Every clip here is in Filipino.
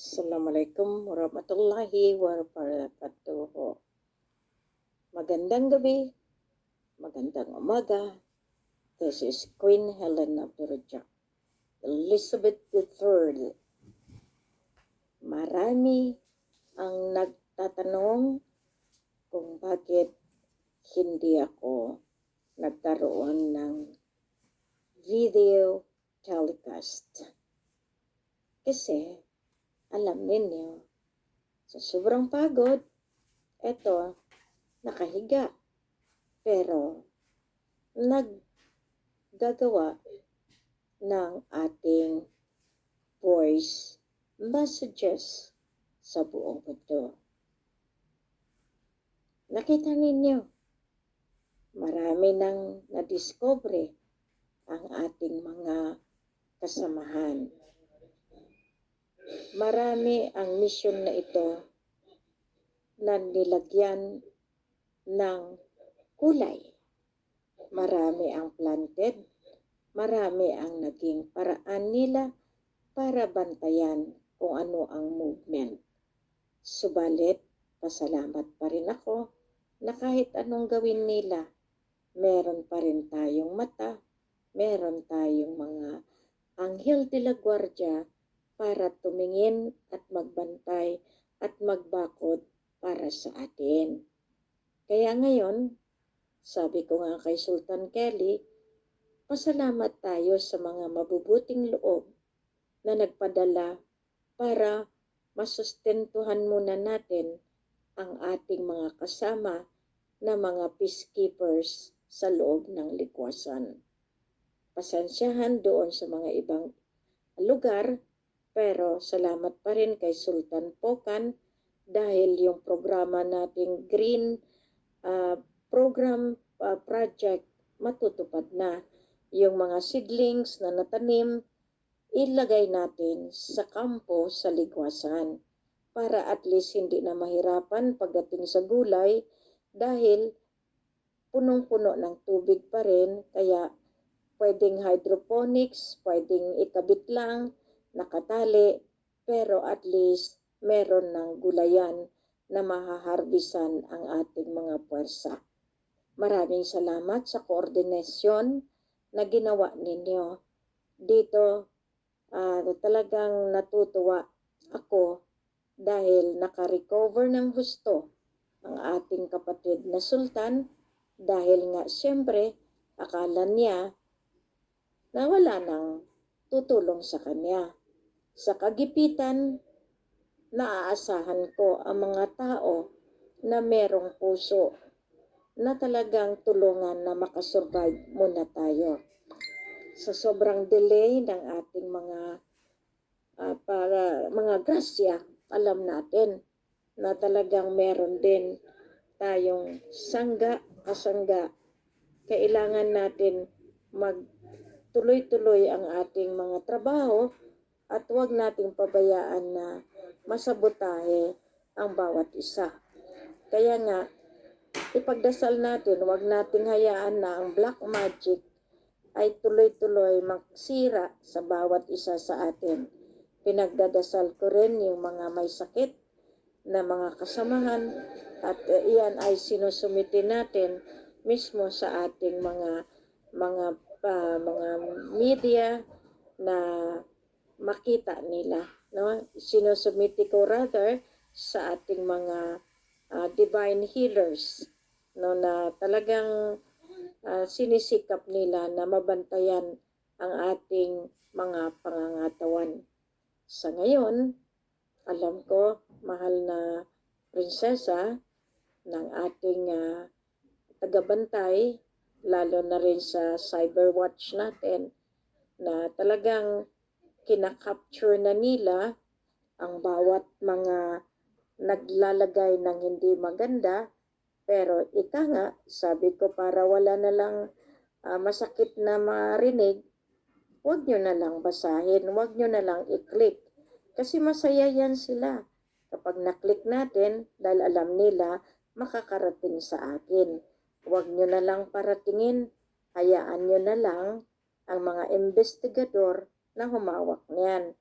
Assalamualaikum warahmatullahi wabarakatuh. Magandang gabi, magandang umaga. This is Queen Helen Abdurrahman, Elizabeth III. Marami ang nagtatanong kung bakit hindi ako nagkaroon ng video telecast. Kasi alam ninyo, sa sobrang pagod, eto, nakahiga. Pero, naggagawa ng ating voice messages sa buong mundo. Nakita ninyo, marami nang nadiscover ang ating mga kasamahan. Marami ang mission na ito na nilagyan ng kulay. Marami ang planted, marami ang naging paraan nila para bantayan kung ano ang movement. Subalit, pasalamat pa rin ako na kahit anong gawin nila, meron pa rin tayong mata, meron tayong mga anghel de la guardia para tumingin at magbantay at magbakod para sa atin. Kaya ngayon, sabi ko nga kay Sultan Kelly, pasalamat tayo sa mga mabubuting loob na nagpadala para masustentuhan muna natin ang ating mga kasama na mga peacekeepers sa loob ng likwasan. Pasensyahan doon sa mga ibang lugar, pero salamat pa rin kay Sultan Pokan dahil yung programa nating Green Program Project matutupad na. Yung mga seedlings na natanim, ilagay natin sa kampo sa ligwasan para at least hindi na mahirapan pagdating sa gulay dahil punong-puno ng tubig pa rin, kaya pwedeng hydroponics, pwedeng ikabit lang, nakatali, pero at least meron ng gulayan na mahaharbisan ang ating mga puwersa. Maraming salamat sa koordinasyon na ginawa ninyo. Dito, talagang natutuwa ako dahil nakarecover ng husto ang ating kapatid na Sultan dahil nga siyempre akala niya na wala nang tutulong sa kanya. Sa kagipitan, naaasahan ko ang mga tao na merong puso na talagang tulungan na makasurvive muna tayo. Sa sobrang delay ng ating mga grasya, alam natin na talagang meron din tayong kasangga. Kailangan natin magtuloy-tuloy ang ating mga trabaho at huwag nating pabayaan na masabotahe ang bawat isa. Kaya nga, ipagdasal natin, huwag nating hayaan na ang black magic ay tuloy-tuloy magsira sa bawat isa sa atin. Pinagdadasal ko rin yung mga may sakit na mga kasamahan at iyan ay sinusumiti natin mismo sa ating mga media na makita nila, no? Sinusumiti ko rather sa ating mga divine healers, no, na talagang sinisikap nila na mabantayan ang ating mga pangangatawan. Sa ngayon, alam ko, mahal na prinsesa ng ating tagabantay, lalo na rin sa Cyberwatch natin, na talagang kinakapture na nila ang bawat mga naglalagay ng hindi maganda. Pero ika nga, sabi ko, para wala na lang masakit na marinig, huwag nyo na lang basahin, huwag nyo na lang i-click. Kasi masaya yan sila kapag na-click natin dahil alam nila makakarating sa akin. Huwag nyo na lang paratingin, hayaan nyo na lang ang mga investigador na humawak niyan.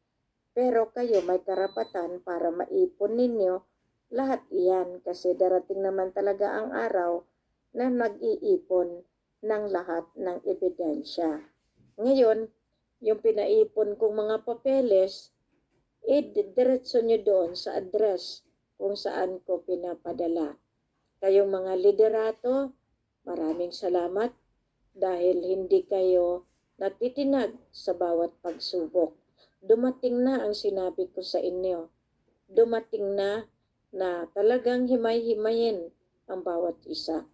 Pero kayo may karapatan para maipon ninyo lahat iyan kasi darating naman talaga ang araw na mag-iipon ng lahat ng ebidensya. Ngayon, yung pinaipon kong mga papeles, diretso nyo doon sa address kung saan ko pinapadala. Kayong mga liderato, maraming salamat dahil hindi kayo natitinag sa bawat pagsubok. Dumating na ang sinabi ko sa inyo. Dumating na talagang himay-himayin ang bawat isa.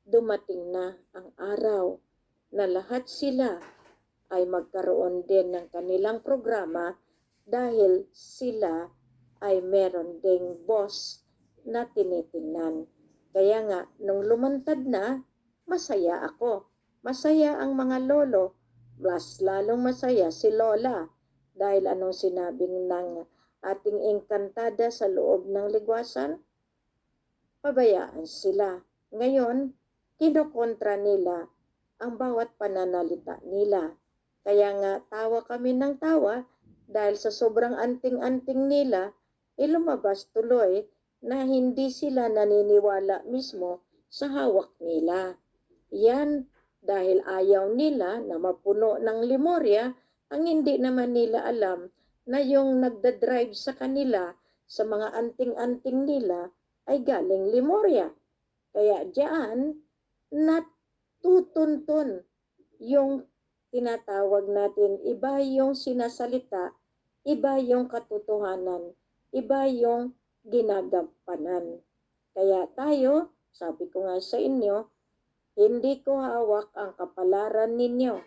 Dumating na ang araw na lahat sila ay magkaroon din ng kanilang programa dahil sila ay meron ding boss na tinitingnan. Kaya nga, nung lumantad na, masaya ako. Masaya ang mga lolo. Mas lalong masaya si Lola dahil anong sinabing ng ating engkantada sa loob ng ligwasan? Pabayaan sila. Ngayon, kinokontra nila ang bawat pananalita nila. Kaya nga tawa kami ng tawa dahil sa sobrang anting-anting nila, lumabas tuloy na hindi sila naniniwala mismo sa hawak nila. Yan dahil ayaw nila na mapuno ng limorya ang hindi naman nila alam na yung nagdadrive sa kanila sa mga anting-anting nila ay galing limorya. Kaya diyan natutuntun yung tinatawag natin, iba yung sinasalita, iba yung katotohanan, iba yung ginagampanan. Kaya tayo, sabi ko nga sa inyo, hindi ko hawak ang kapalaran ninyo.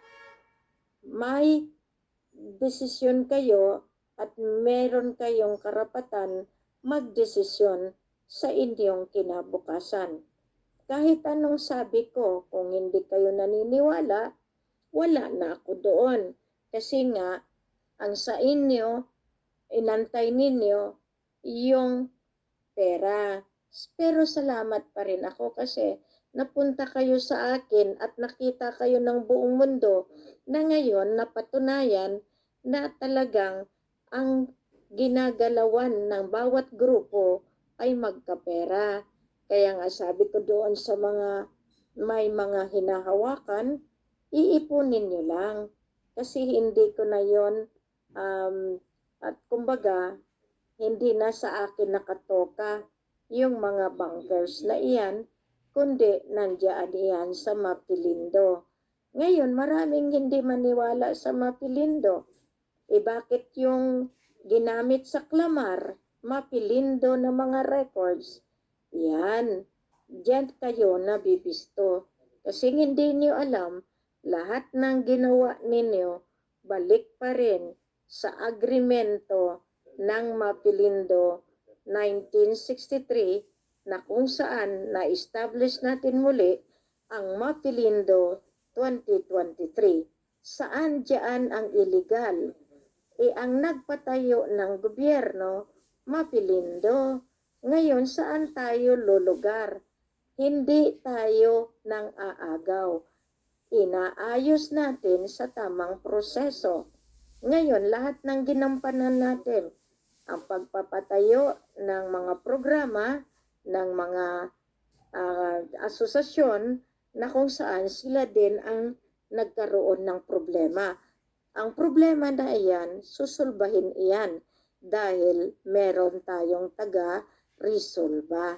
May desisyon kayo at meron kayong karapatan magdesisyon sa inyong kinabukasan. Kahit anong sabi ko, kung hindi kayo naniniwala, wala na ako doon. Kasi nga, ang sa inyo, inantay ninyo yung pera. Pero salamat pa rin ako kasi napunta kayo sa akin at nakita kayo ng buong mundo na ngayon napatunayan na talagang ang ginagalawan ng bawat grupo ay magkapera. Kaya nga sabi ko doon sa mga may mga hinahawakan, iipunin nyo lang. Kasi hindi ko na yon at kumbaga, hindi na sa akin nakatoka yung mga bankers na iyan, kundi nandiyan iyan sa Mapilindo. Ngayon, maraming hindi maniwala sa Mapilindo. Bakit yung ginamit sa Clamar, Mapilindo na mga records? Yan, diyan kayo nabibisto. Kasi hindi niyo alam, lahat ng ginawa ninyo, balik pa rin sa agrimento ng Mapilindo 1963 na kung saan na-establish natin muli ang Mapilindo 2023. Saan diyan ang illegal? Ang nagpatayo ng gobyerno, Mapilindo. Ngayon, saan tayo lulugar? Hindi tayo nang aagaw. Inaayos natin sa tamang proseso. Ngayon, lahat ng ginampanan natin, ang pagpapatayo ng mga programa, ng mga asosasyon na kung saan sila din ang nagkaroon ng problema. Ang problema na iyan, susulbahin iyan dahil meron tayong taga-resolba.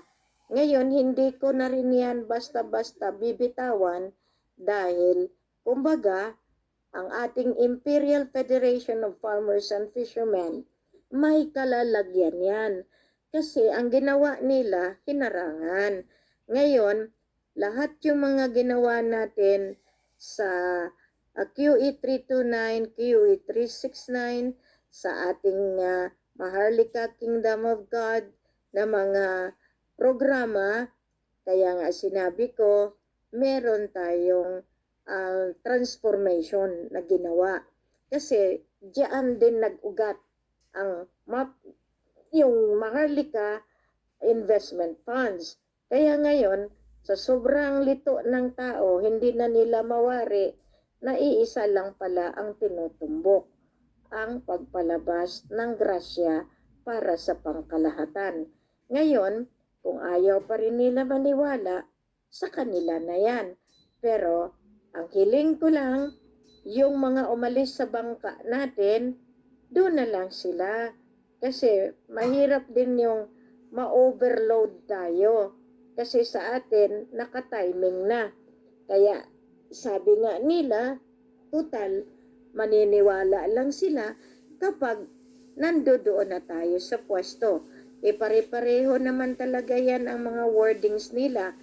Ngayon, hindi ko na rin yan basta-basta bibitawan dahil, kumbaga, ang ating Imperial Federation of Farmers and Fishermen, may kalalagyan yan. Kasi ang ginawa nila, hinarangan. Ngayon, lahat yung mga ginawa natin sa QE 329, QE 369, sa ating Maharlika Kingdom of God na mga programa, kaya nga sinabi ko, meron tayong transformation na ginawa. Kasi diyan din nag-ugat ang yung Maharlika investment funds. Kaya ngayon, sa sobrang lito ng tao, hindi na nila mawari na iisa lang pala ang tinutumbok. ang pagpalabas ng grasya para sa pangkalahatan. Ngayon, kung ayaw pa rin nila maniwala, sa kanila na yan. Pero, ang hiling ko lang, yung mga umalis sa bangka natin, doon na lang sila. Kasi mahirap din yung ma-overload tayo. Kasi sa atin, naka-timing na. Kaya sabi nga nila, total, maniniwala lang sila kapag nandoon na tayo sa pwesto. Pare-pareho naman talaga yan ang mga wordings nila.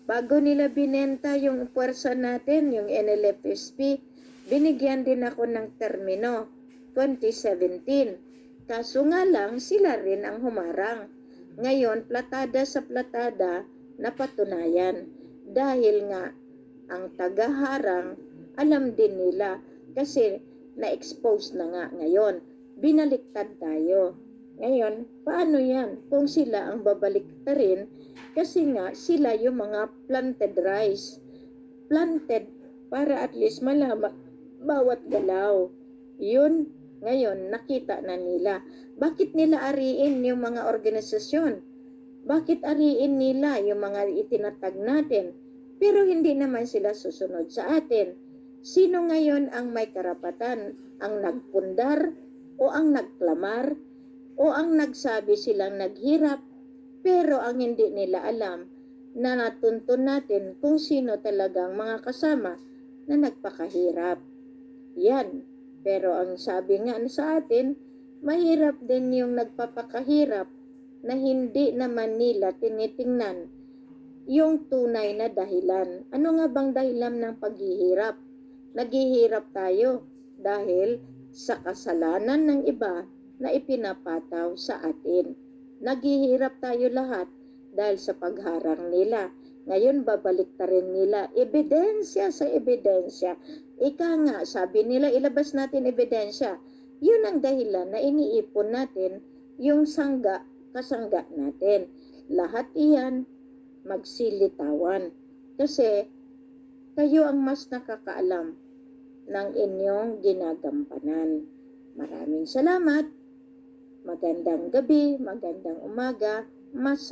Bago nila binenta yung puwersa natin, yung NLFSP, binigyan din ako ng termino, 2017. Kaso nga lang, sila rin ang humarang. Ngayon, platada sa platada, napatunayan. Dahil nga, ang tagaharang, alam din nila. Kasi, na-expose na nga ngayon. Binaliktad tayo. Ngayon, paano yan? Kung sila ang babaliktarin, kasi nga, sila yung mga planted rice. Planted para at least malaman bawat galaw. Yun, ngayon, nakita na nila. Bakit nila ariin yung mga organisasyon? Bakit ariin nila yung mga itinatag natin? Pero hindi naman sila susunod sa atin. Sino ngayon ang may karapatan? Ang nagpundar? O ang nagklamar? O ang nagsabi silang naghirap? Pero ang hindi nila alam na natuntun natin kung sino talagang mga kasama na nagpakahirap. Yan. Pero ang sabi nga sa atin, mahirap din yung nagpapakahirap na hindi naman nila tinitingnan yung tunay na dahilan. Ano nga bang dahilan ng paghihirap? Naghihirap tayo dahil sa kasalanan ng iba na ipinapataw sa atin. Naghihirap tayo lahat dahil sa pagharang nila. Ngayon, babalik ta rin nila. Ebidensya sa ebidensya. Ika nga, sabi nila, ilabas natin ebidensya. Yun ang dahilan na iniipon natin yung kasangga natin. Lahat iyan magsilitawan. Kasi, kayo ang mas nakakaalam ng inyong ginagampanan. Maraming salamat. Magandang gabi, magandang umaga,